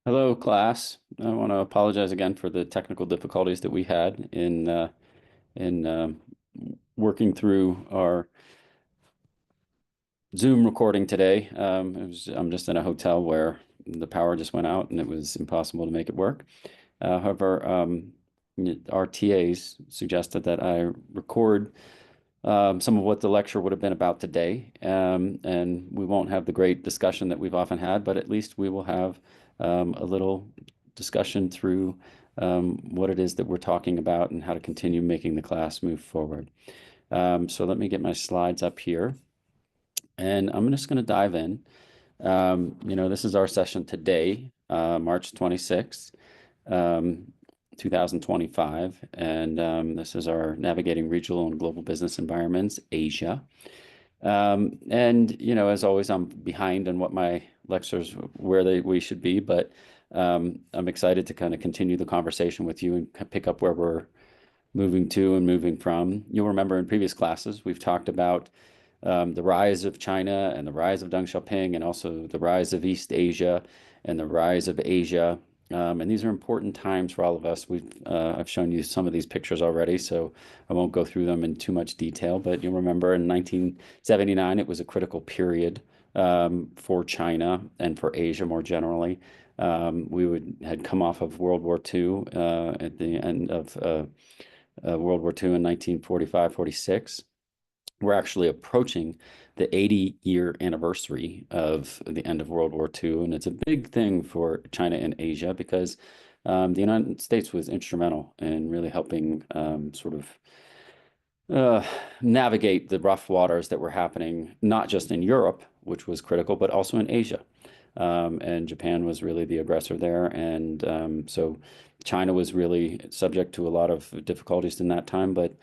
Hello, class. I want to apologize again for the technical difficulties that we had in working through our Zoom recording today. I'm just in a hotel where the power just went out and it was impossible to make it work. However, our TAs suggested that I record some of what the lecture would have been about today. And we won't have the great discussion that we've often had, but at least we will have a little discussion through what it is that we're talking about and how to continue making the class move forward. So let me get my slides up here, and I'm just going to dive in. This is our session today, March 26th. 2025. And this is our Navigating Regional and Global Business Environments, Asia. As always, I'm behind on what my lectures, we should be, but I'm excited to kind of continue the conversation with you and pick up where we're moving to and moving from. You'll remember in previous classes, we've talked about the rise of China and the rise of Deng Xiaoping and also the rise of East Asia and the rise of Asia. And these are important times for all of us. I've shown you some of these pictures already, so I won't go through them in too much detail. But you'll remember in 1979, it was a critical period for China and for Asia more generally. We had come off of World War II at the end of World War II in 1945, 46. We're actually approaching the 80-year anniversary of the end of World War II, and it's a big thing for China and Asia because the United States was instrumental in really helping sort of uh, navigate the rough waters that were happening, not just in Europe, which was critical, but also in Asia. And Japan was really the aggressor there. And so China was really subject to a lot of difficulties in that time, but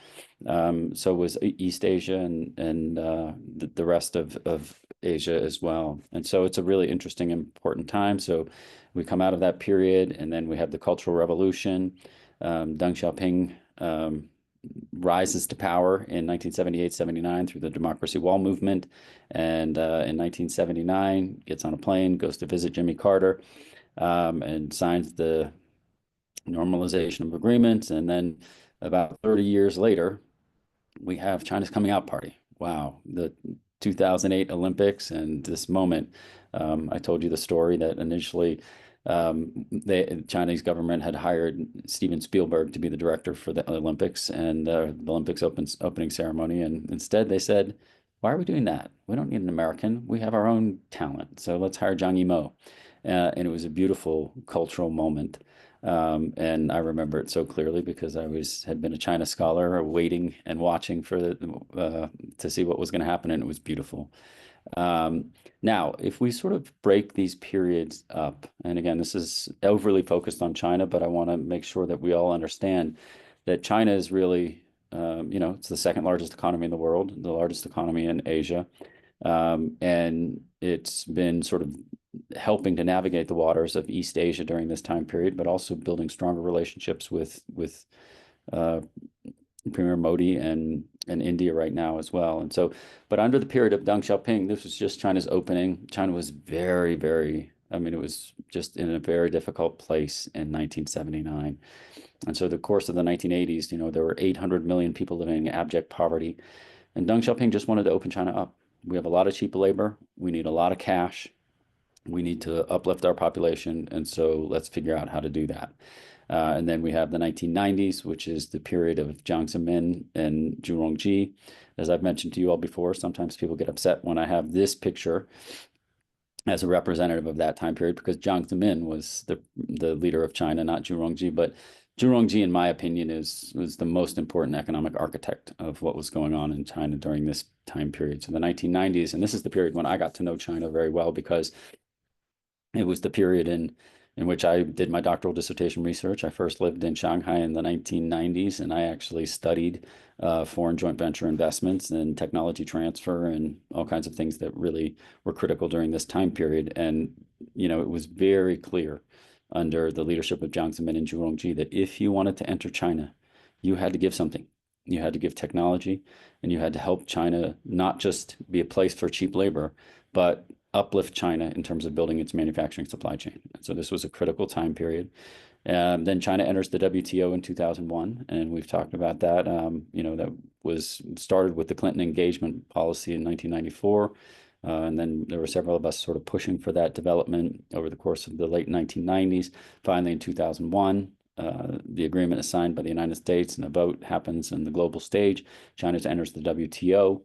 so was East Asia and the rest of Asia as well. And so it's a really interesting, important time. So we come out of that period, and then we have the Cultural Revolution. Deng Xiaoping rises to power in 1978-79 through the Democracy Wall movement. And in 1979, gets on a plane, goes to visit Jimmy Carter, and signs the normalization of agreements. And then about 30 years later, we have China's coming out party. Wow, the 2008 Olympics and this moment. I told you the story that initially the Chinese government had hired Steven Spielberg to be the director for the Olympics and the Olympics opening ceremony. And instead they said, why are we doing that? We don't need an American. We have our own talent. So let's hire Zhang Yimou. And it was a beautiful cultural moment. And I remember it so clearly because had been a China scholar, waiting and watching for to see what was going to happen, and it was beautiful. Now, if we sort of break these periods up, and again, this is overly focused on China, but I want to make sure that we all understand that China is really, it's the second largest economy in the world, the largest economy in Asia, and it's been sort of helping to navigate the waters of East Asia during this time period, but also building stronger relationships with uh, Premier Modi and India right now as well. And so, but under the period of Deng Xiaoping, this was just China's opening. China was very, very, I mean, it was just in a very difficult place in 1979. And so the course of the 1980s, there were 800 million people living in abject poverty. And Deng Xiaoping just wanted to open China up. We have a lot of cheap labor. We need a lot of cash. We need to uplift our population. And so let's figure out how to do that. And then we have the 1990s, which is the period of Jiang Zemin and Zhu Rongji. As I've mentioned to you all before, sometimes people get upset when I have this picture as a representative of that time period because Jiang Zemin was the leader of China, not Zhu Rongji. But Zhu Rongji, in my opinion, was the most important economic architect of what was going on in China during this time period. So the 1990s, and this is the period when I got to know China very well because it was the period in which I did my doctoral dissertation research. I first lived in Shanghai in the 1990s, and I actually studied foreign joint venture investments and technology transfer and all kinds of things that really were critical during this time period. And, it was very clear under the leadership of Jiang Zemin and Zhu Rongji that if you wanted to enter China, you had to give something. You had to give technology, and you had to help China not just be a place for cheap labor, but uplift China in terms of building its manufacturing supply chain. So this was a critical time period. Then China enters the WTO in 2001, and we've talked about that. That was started with the Clinton engagement policy in 1994. And then there were several of us sort of pushing for that development over the course of the late 1990s. Finally, in 2001, the agreement is signed by the United States, and a vote happens on the global stage. China enters the WTO.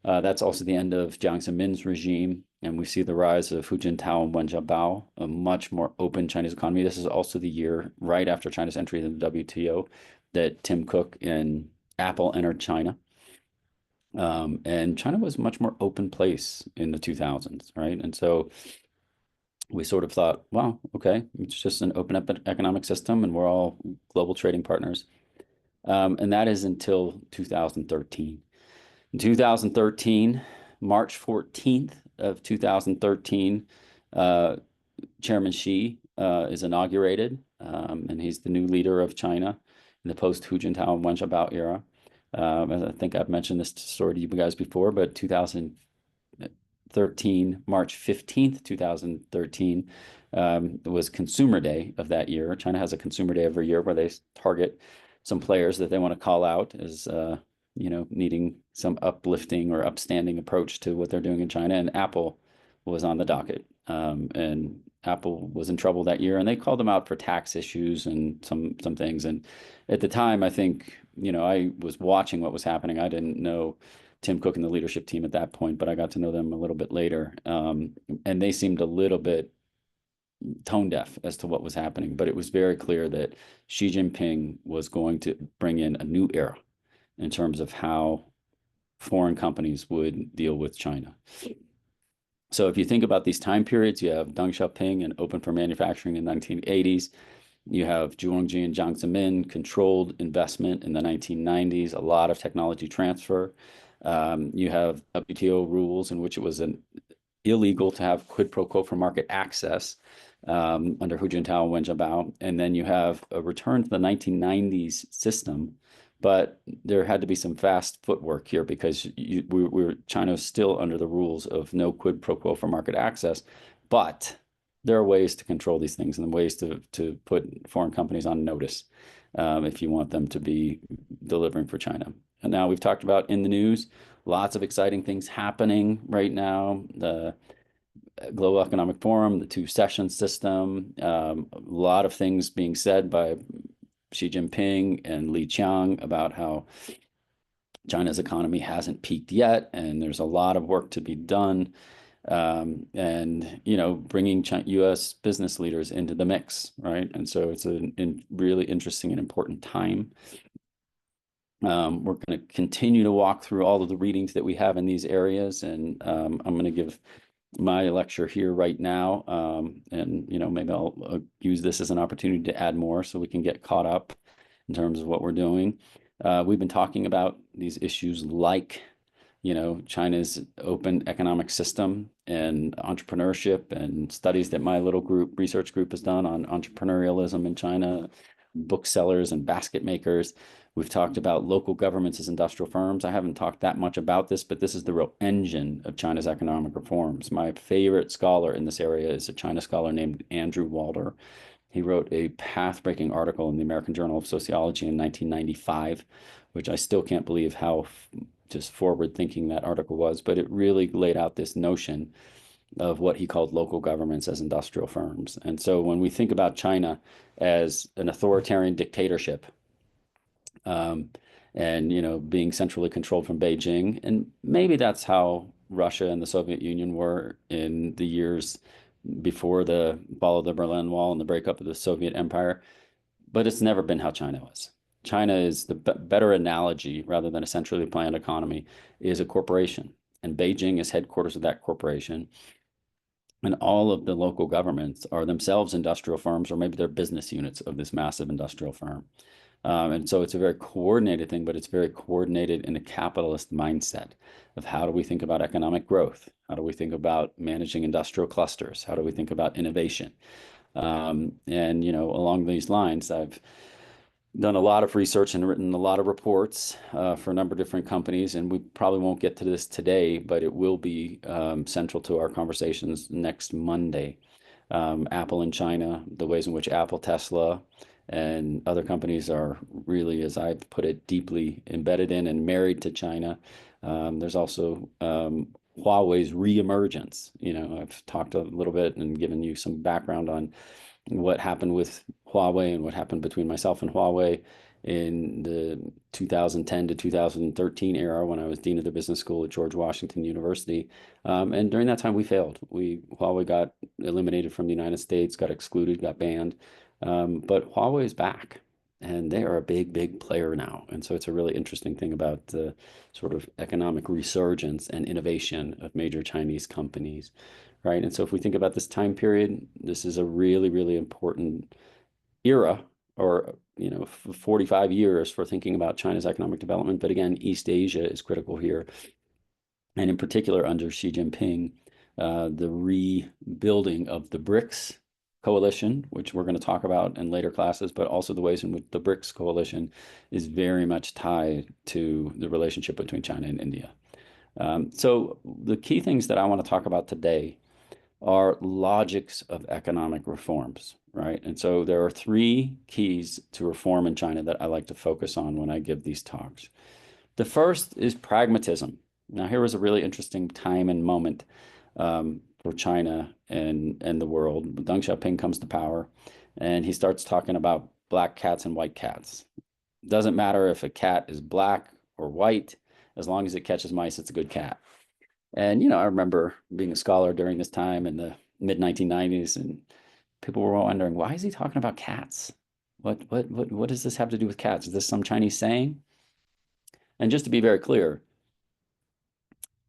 That's also the end of Jiang Zemin's regime, and we see the rise of Hu Jintao and Wen Jiabao, a much more open Chinese economy. This is also the year right after China's entry into the WTO that Tim Cook and Apple entered China. And China was a much more open place in the 2000s, right? And so we sort of thought, wow, okay, it's just an open up economic system, and we're all global trading partners. And that is until 2013. In 2013, March 14th of 2013, Chairman Xi is inaugurated, and he's the new leader of China in the post-Hu Jintao and Wen Jiabao era. I think I've mentioned this story to you guys before, but 2013, March 15th, 2013, was Consumer Day of that year. China has a Consumer Day every year where they target some players that they want to call out as needing some uplifting or upstanding approach to what they're doing in China. And Apple was on the docket. And Apple was in trouble that year, and they called them out for tax issues and some things. And at the time, I think, I was watching what was happening. I didn't know Tim Cook and the leadership team at that point, but I got to know them a little bit later. And they seemed a little bit tone deaf as to what was happening. But it was very clear that Xi Jinping was going to bring in a new era in terms of how foreign companies would deal with China. So if you think about these time periods, you have Deng Xiaoping and Open for Manufacturing in the 1980s. You have Zhu Rongji and Jiang Zemin, controlled investment in the 1990s, a lot of technology transfer. You have WTO rules in which it was illegal to have quid pro quo for market access under Hu Jintao and Wen Jiabao. And then you have a return to the 1990s system, but there had to be some fast footwork here because China is still under the rules of no quid pro quo for market access. But there are ways to control these things and ways to put foreign companies on notice if you want them to be delivering for China. And now we've talked about in the news, lots of exciting things happening right now. The Global Economic Forum, the two-session system, a lot of things being said by Xi Jinping and Li Qiang about how China's economy hasn't peaked yet, and there's a lot of work to be done. And bringing U.S. business leaders into the mix, right? And so it's a really interesting and important time. We're going to continue to walk through all of the readings that we have in these areas, and I'm going to give my lecture here right now, and maybe I'll use this as an opportunity to add more so we can get caught up in terms of what we're doing. We've been talking about these issues like China's open economic system and entrepreneurship, and studies that my little research group has done on entrepreneurialism in China, booksellers and basket makers. We've talked about local governments as industrial firms. I haven't talked that much about this, but this is the real engine of China's economic reforms. My favorite scholar in this area is a China scholar named Andrew Walder. He wrote a path-breaking article in the American Journal of Sociology in 1995, which I still can't believe how just forward-thinking that article was, but it really laid out this notion of what he called local governments as industrial firms. And so when we think about China as an authoritarian dictatorship, and being centrally controlled from Beijing, and maybe that's how Russia and the Soviet Union were in the years before the fall of the Berlin Wall and the breakup of the Soviet Empire, but it's never been how China was. China is the better analogy, rather than a centrally planned economy, is a corporation, and Beijing is headquarters of that corporation. And all of the local governments are themselves industrial firms, or maybe they're business units of this massive industrial firm. And so it's a very coordinated thing, but it's very coordinated in a capitalist mindset of how do we think about economic growth? How do we think about managing industrial clusters? How do we think about innovation? And along these lines, I've done a lot of research and written a lot of reports for a number of different companies, and we probably won't get to this today, but it will be central to our conversations next Monday. Apple in China, the ways in which Apple, Tesla, and other companies are really, as I've put it, deeply embedded in and married to China. There's also Huawei's reemergence. I've talked a little bit and given you some background on what happened with Huawei and what happened between myself and Huawei in the 2010 to 2013 era when I was dean of the business school at George Washington University. And during that time, we failed. Huawei got eliminated from the United States, got excluded, got banned. But Huawei is back, and they are a big, big player now. And so it's a really interesting thing about the sort of economic resurgence and innovation of major Chinese companies, right? And so if we think about this time period, this is a really, really important era, or 45 years for thinking about China's economic development. But again, East Asia is critical here, and in particular under Xi Jinping, the rebuilding of the BRICS coalition, which we're going to talk about in later classes, but also the ways in which the BRICS coalition is very much tied to the relationship between China and India. So the key things that I want to talk about today are logics of economic reforms, right? And so there are three keys to reform in China that I like to focus on when I give these talks. The first is pragmatism. Now, here was a really interesting time and moment for China and the world. Deng Xiaoping comes to power, and he starts talking about black cats and white cats. Doesn't matter if a cat is black or white, as long as it catches mice, it's a good cat. And, I remember being a scholar during this time in the mid 1990s, and people were wondering, why is he talking about cats? What does this have to do with cats? Is this some Chinese saying? And just to be very clear,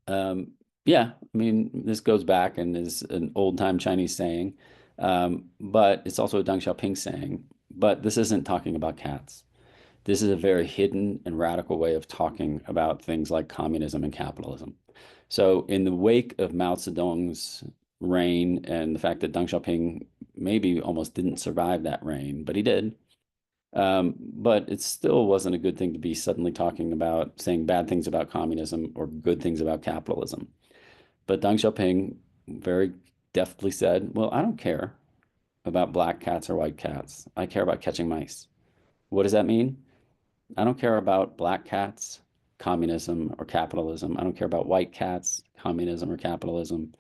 um, yeah, I mean, this goes back and is an old time Chinese saying, but it's also a Deng Xiaoping saying. But this isn't talking about cats. This is a very hidden and radical way of talking about things like communism and capitalism. So, in the wake of Mao Zedong's reign and the fact that Deng Xiaoping maybe almost didn't survive that reign, but he did. But it still wasn't a good thing to be suddenly talking about saying bad things about communism or good things about capitalism. But Deng Xiaoping very deftly said, well, I don't care about black cats or white cats. I care about catching mice. What does that mean? I don't care about black cats, communism, or capitalism. I don't care about white cats, communism, or capitalism.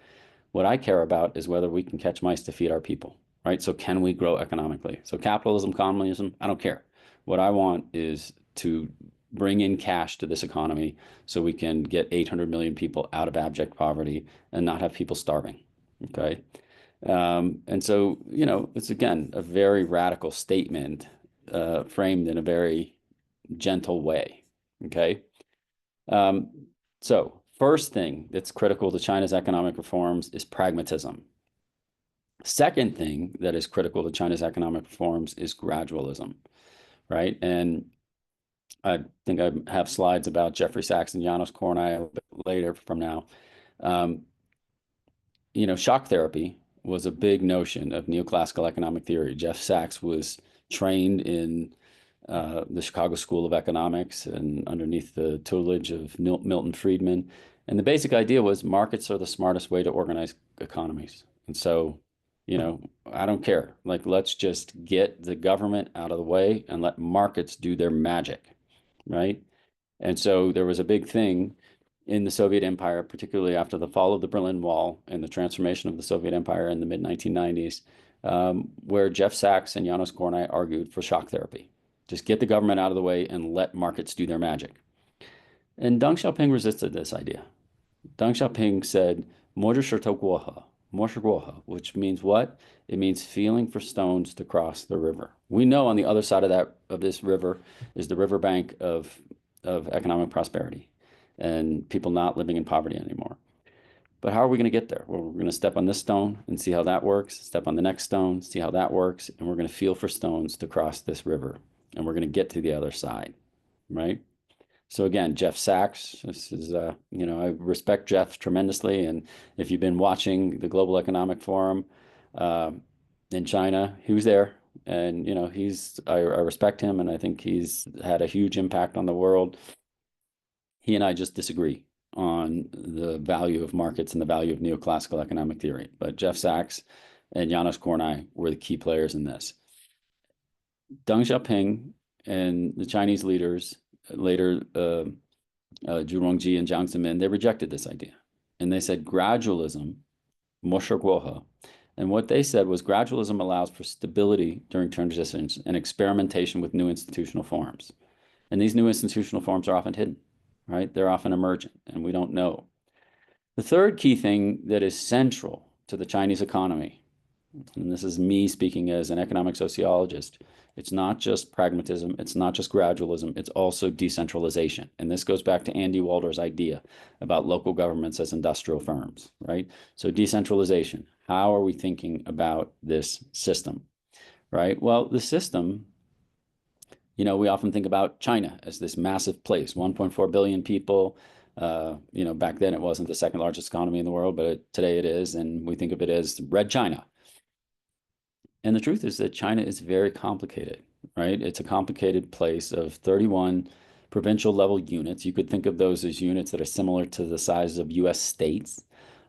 What I care about is whether we can catch mice to feed our people, right? So can we grow economically? So capitalism, communism, I don't care. What I want is to bring in cash to this economy so we can get 800 million people out of abject poverty and not have people starving, okay? And so, it's again a very radical statement framed in a very gentle way, okay? Um, so first thing that's critical to China's economic reforms is pragmatism. Second thing that is critical to China's economic reforms is gradualism, right? And I think I have slides about Jeffrey Sachs and Janos Kornai a bit later from now. Um, Shock therapy was a big notion of neoclassical economic theory. Jeff Sachs was trained in the Chicago School of Economics and underneath the tutelage of Milton Friedman. And the basic idea was markets are the smartest way to organize economies. And so, I don't care. Like, let's just get the government out of the way and let markets do their magic, right? And so there was a big thing in the Soviet Empire, particularly after the fall of the Berlin Wall and the transformation of the Soviet Empire in the mid 1990s, where Jeff Sachs and Janos Kornai argued for shock therapy. Just get the government out of the way and let markets do their magic. And Deng Xiaoping resisted this idea. Deng Xiaoping said, which means what? It means feeling for stones to cross the river. We know on the other side of this river is the riverbank of economic prosperity and people not living in poverty anymore. But how are we going to get there? Well, we're going to step on this stone and see how that works, step on the next stone, see how that works, and we're going to feel for stones to cross this river, and we're going to get to the other side, right? So again, Jeff Sachs, this is, I respect Jeff tremendously. And if you've been watching the Global Economic Forum uh, in China, he was there And I respect him, and I think he's had a huge impact on the world. He and I just disagree on the value of markets and the value of neoclassical economic theory. But Jeff Sachs and Janos Kornai were the key players in this. Deng Xiaoping and the Chinese leaders, later Zhu Rongji and Jiang Zemin, they rejected this idea. And they said gradualism, Moshe. And what they said was gradualism allows for stability during transitions and experimentation with new institutional forms. And these new institutional forms are often hidden, right? They're often emergent, and we don't know. The third key thing that is central to the Chinese economy, and this is me speaking as an economic sociologist, it's not just pragmatism, it's not just gradualism, it's also decentralization. And this goes back to Andy Walder's idea about local governments as industrial firms, right? So decentralization, how are we thinking about this system, right? Well, the system, we often think about China as this massive place, 1.4 billion people. Back then it wasn't the second largest economy in the world, but today it is. And we think of it as Red China. And the truth is that China is very complicated, right? It's a complicated place of 31 provincial level units. You could think of those as units that are similar to the size of US states.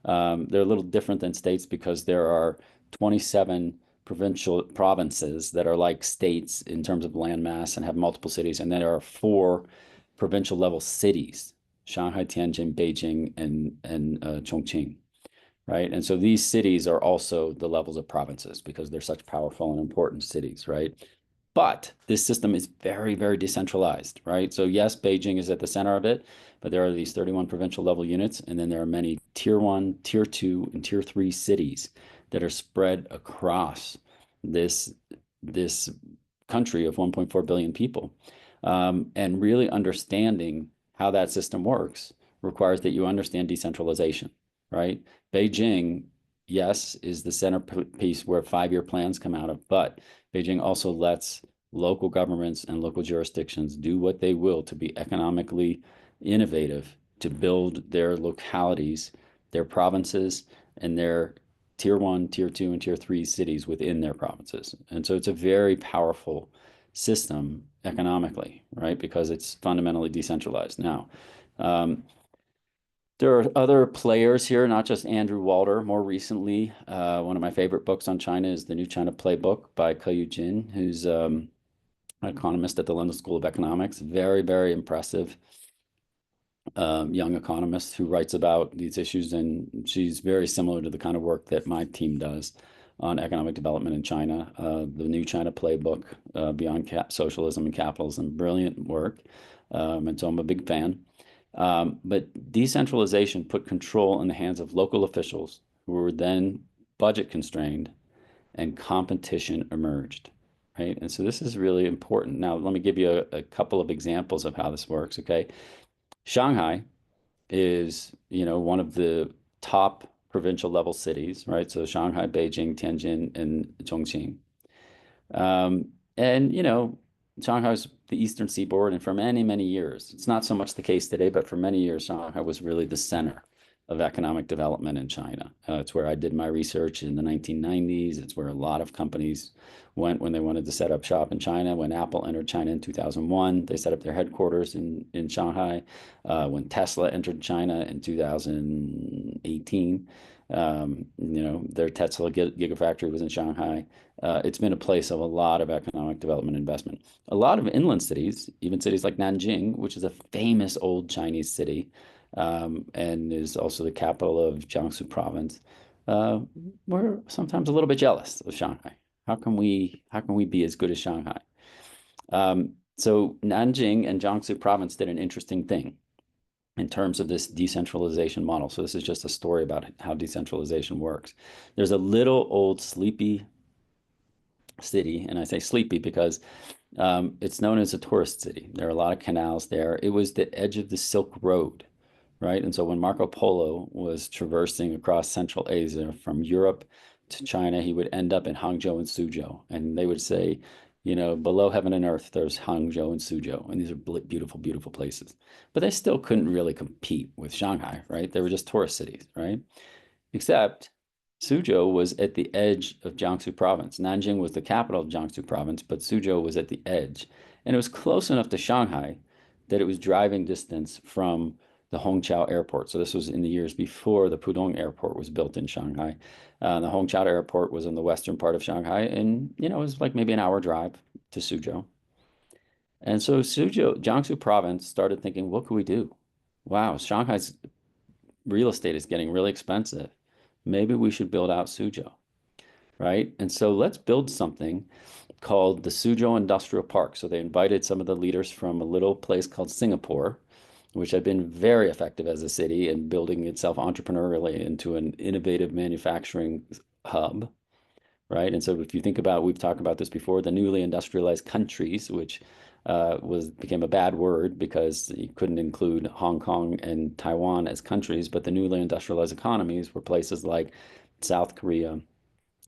They're a little different than states because there are 27 provincial provinces that are like states in terms of land mass and have multiple cities. And then there are 4 provincial level cities, Shanghai, Tianjin, Beijing, and Chongqing, right? And so these cities are also the levels of provinces because they're such powerful and important cities, right? But this system is very, very decentralized, right? So yes, Beijing is at the center of it, but there are these 31 provincial level units, and then there are many tier 1, tier 2, and tier 3 cities that are spread across this country of 1.4 billion people. And really understanding how that system works requires that you understand decentralization, right? Beijing, yes, is the centerpiece where 5-year plans come out of, but Beijing also lets local governments and local jurisdictions do what they will to be economically innovative, to build their localities, their provinces, and their tier 1, tier 2, and tier 3 cities within their provinces. And so it's a very powerful system economically, right? Because it's fundamentally decentralized. Now, there are other players here, not just Andrew Walder. More recently, one of my favorite books on China is The New China Playbook by Ke Jin, who's an economist at the London School of Economics. Very, very impressive young economist who writes about these issues, and she's very similar to the kind of work that my team does on economic development in China. The New China Playbook, Beyond Socialism and Capitalism, brilliant work, and so I'm a big fan. But decentralization put control in the hands of local officials who were then budget constrained, and competition emerged, right? And so this is really important. Now, let me give you a couple of examples of how this works, okay? Shanghai is, one of the top provincial level cities, right? So Shanghai, Beijing, Tianjin, and Chongqing. And Shanghai's the eastern seaboard, and for many, many years, it's not so much the case today, but for many years, Shanghai was really the center of economic development in China. It's where I did my research in the 1990s. It's where a lot of companies went when they wanted to set up shop in China. When Apple entered China in 2001, they set up their headquarters in Shanghai. When Tesla entered China in 2018, their Tesla Gigafactory was in Shanghai. It's been a place of a lot of economic development investment. A lot of inland cities, even cities like Nanjing, which is a famous old Chinese city, and is also the capital of Jiangsu province, we're sometimes a little bit jealous of Shanghai. How can we be as good as Shanghai? So Nanjing and Jiangsu province did an interesting thing in terms of this decentralization model. So this is just a story about how decentralization works. There's a little old sleepy city, and I say sleepy because it's known as a tourist city. There are a lot of canals there. It was the edge of the Silk Road, right? And so when Marco Polo was traversing across Central Asia from Europe to China, he would end up in Hangzhou and Suzhou. And they would say, below heaven and earth, there's Hangzhou and Suzhou. And these are beautiful, beautiful places. But they still couldn't really compete with Shanghai, right? They were just tourist cities, right? Except Suzhou was at the edge of Jiangsu province. Nanjing was the capital of Jiangsu province, but Suzhou was at the edge. And it was close enough to Shanghai that it was driving distance from the Hongqiao airport. So this was in the years before the Pudong airport was built in Shanghai. The Hongqiao airport was in the western part of Shanghai, and it was like maybe an hour drive to Suzhou. And so Suzhou, Jiangsu province started thinking, what can we do? Wow, Shanghai's real estate is getting really expensive. Maybe we should build out Suzhou, right? And so let's build something called the Suzhou Industrial Park. So they invited some of the leaders from a little place called Singapore, which had been very effective as a city in building itself entrepreneurially into an innovative manufacturing hub, right? And so if you think about, we've talked about this before, the newly industrialized countries, which became a bad word because you couldn't include Hong Kong and Taiwan as countries, but the newly industrialized economies were places like South Korea,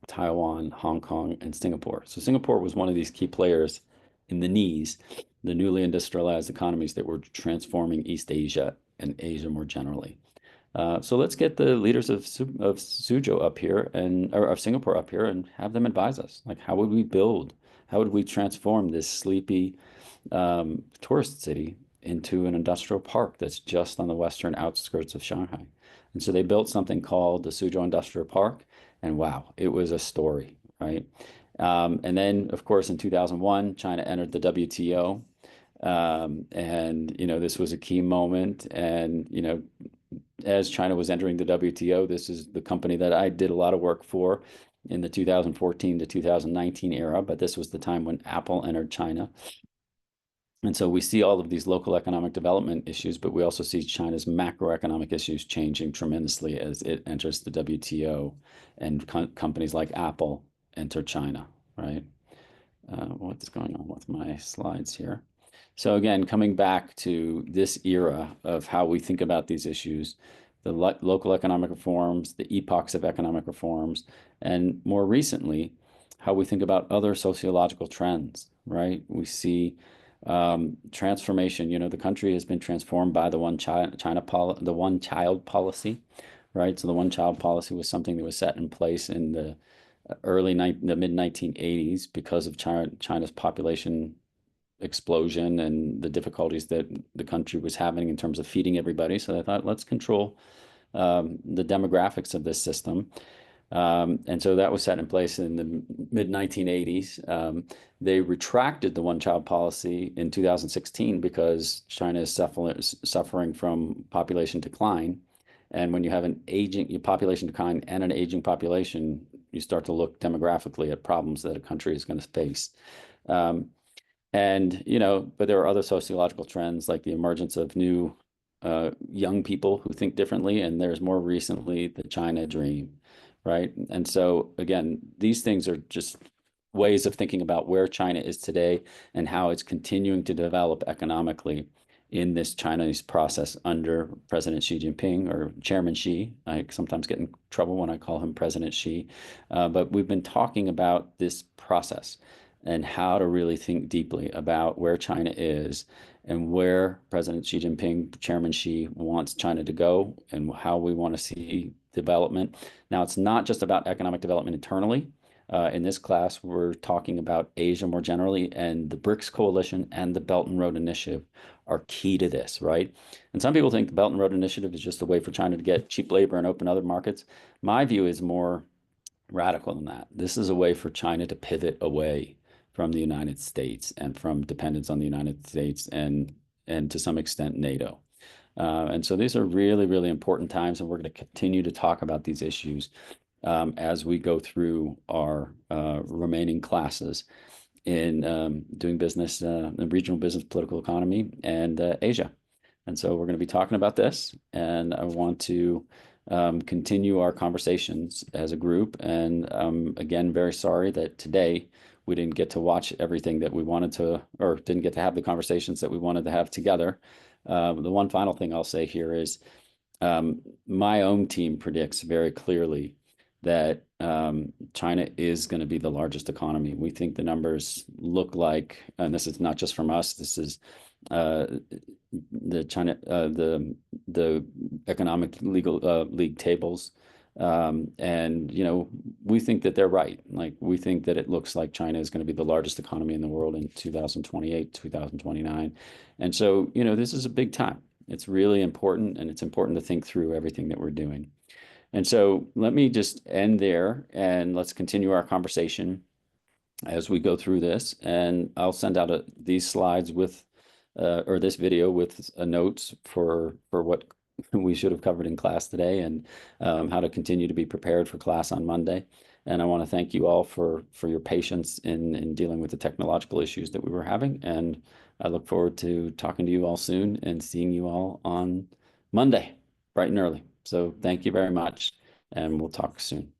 Taiwan, Hong Kong, and Singapore. So Singapore was one of these key players in the knees, the newly industrialized economies that were transforming East Asia and Asia more generally. So let's get the leaders of Suzhou up here and or of Singapore up here and have them advise us. Like, how would we build? How would we transform this sleepy tourist city into an industrial park that's just on the western outskirts of Shanghai? And so they built something called the Suzhou Industrial Park, and wow, it was a story, right? And then, of course, in 2001, China entered the WTO. And this was a key moment. And as China was entering the WTO, this is the company that I did a lot of work for in the 2014 to 2019 era. But this was the time when Apple entered China. And so we see all of these local economic development issues, but we also see China's macroeconomic issues changing tremendously as it enters the WTO and companies like Apple enter China, right? What's going on with my slides here? So again, coming back to this era of how we think about these issues, the local economic reforms, the epochs of economic reforms, and more recently, how we think about other sociological trends, right? We see transformation. The country has been transformed by the the one child policy, right? So the one child policy was something that was set in place in the mid 1980s because of China's population explosion and the difficulties that the country was having in terms of feeding everybody. So they thought, let's control the demographics of this system. And so that was set in place in the mid 1980s. They retracted the one child policy in 2016 because China is suffering from population decline. And when you have an aging population decline and an aging population, you start to look demographically at problems that a country is going to face. But there are other sociological trends like the emergence of new young people who think differently. And there's more recently the China dream, right? And so, again, these things are just ways of thinking about where China is today and how it's continuing to develop economically in this Chinese process under President Xi Jinping or Chairman Xi. I sometimes get in trouble when I call him President Xi. But we've been talking about this process and how to really think deeply about where China is and where President Xi Jinping, Chairman Xi, wants China to go and how we want to see development. Now, it's not just about economic development internally. In this class, we're talking about Asia more generally, and the BRICS Coalition and the Belt and Road Initiative are key to this, right? And some people think the Belt and Road Initiative is just a way for China to get cheap labor and open other markets. My view is more radical than that. This is a way for China to pivot away from the United States and from dependence on the United States and to some extent NATO. And so these are really, really important times, and we're going to continue to talk about these issues as we go through our remaining classes in doing business, in regional business, political economy, and Asia. And so we're going to be talking about this, and I want to continue our conversations as a group. And again, very sorry that today we didn't get to watch everything that we wanted to, or didn't get to have the conversations that we wanted to have together. The one final thing I'll say here is my own team predicts very clearly that China is going to be the largest economy. We think the numbers look like, and this is not just from us, this is the China, the economic league tables And, we think that they're right. Like, we think that it looks like China is going to be the largest economy in the world in 2028, 2029. And so, this is a big time. It's really important, and it's important to think through everything that we're doing. And so let me just end there, and let's continue our conversation as we go through this. And I'll send out these slides with, or this video with notes for what we should have covered in class today, and how to continue to be prepared for class on Monday. And I want to thank you all for your patience in dealing with the technological issues that we were having. And I look forward to talking to you all soon and seeing you all on Monday, bright and early. So thank you very much, and we'll talk soon.